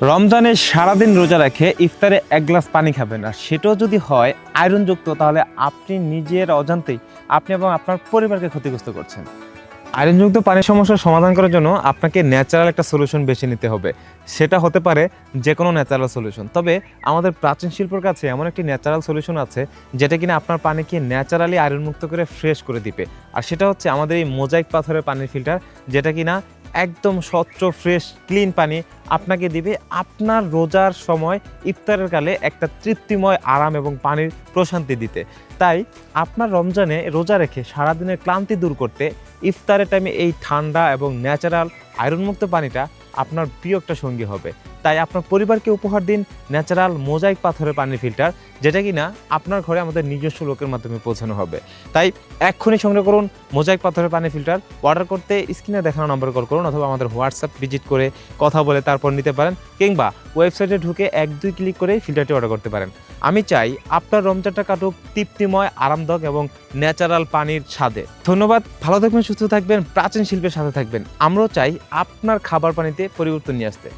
রমজানে সারাদিন রোজা রেখে ইফতারে এক গ্লাস পানি খাবেন, আর সেটাও যদি হয় আয়রনযুক্ত, তাহলে আপনি নিজের অজান্তেই আপনি এবং আপনার পরিবারকে ক্ষতিগ্রস্ত করছেন। আয়রনযুক্ত পানির সমস্যার সমাধান করার জন্য আপনাকে ন্যাচারাল একটা সলিউশন বেছে নিতে হবে। সেটা হতে পারে যে কোনো ন্যাচারাল সলিউশন। তবে আমাদের প্রাচীন শিল্পর কাছে এমন একটি ন্যাচারাল সলিউশন আছে যেটা কিনা আপনার পানিকে ন্যাচারালি আয়রনমুক্ত করে ফ্রেশ করে দিবে। আর সেটা হচ্ছে আমাদের এই মোজাইক পাথরের পানির ফিল্টার, যেটা কিনা একদম স্বচ্ছ ফ্রেশ ক্লিন পানি আপনাকে দিবে আপনার রোজার সময় ইফতারের কালে একটা তৃপ্তিময় আরাম এবং পানির প্রশান্তি দিতে। তাই আপনার রমজানে রোজা রেখে সারাদিনের ক্লান্তি দূর করতে ইফতারের টাইমে এই ঠান্ডা এবং ন্যাচারাল আয়রনমুক্ত পানিটা আপনার প্রিয় একটা সঙ্গী হবে। তাই আপনার পরিবারকে উপহার দিন ন্যাচারাল মোজাইক পাথরের পানির ফিল্টার, যেটা কিনা আপনার ঘরে আমাদের নিজস্ব লোকের মাধ্যমে পৌঁছানো হবে। তাই এক্ষুনি সংগ্রহ করুন মোজাইক পাথরের পানির ফিল্টার। অর্ডার করতে স্ক্রিনে দেখানো নম্বরে কল করুন, অথবা আমাদের হোয়াটসঅ্যাপ ভিজিট করে কথা বলে তারপর নিতে পারেন, কিংবা ওয়েবসাইটে ঢুকে 1-2 ক্লিক করে ফিল্টারটি অর্ডার করতে পারেন। আমি চাই আপনার রমজানটা কাটুক তৃপ্তিময়, আরামদায়ক এবং ন্যাচারাল পানির স্বাদে। ধন্যবাদ, ভালো থাকবেন, সুস্থ থাকবেন, প্রাচীন শিল্পের সাথে থাকবেন। আমরাও চাই আপনার খাবার পানিতে পরিবর্তন নিয়ে আসতে।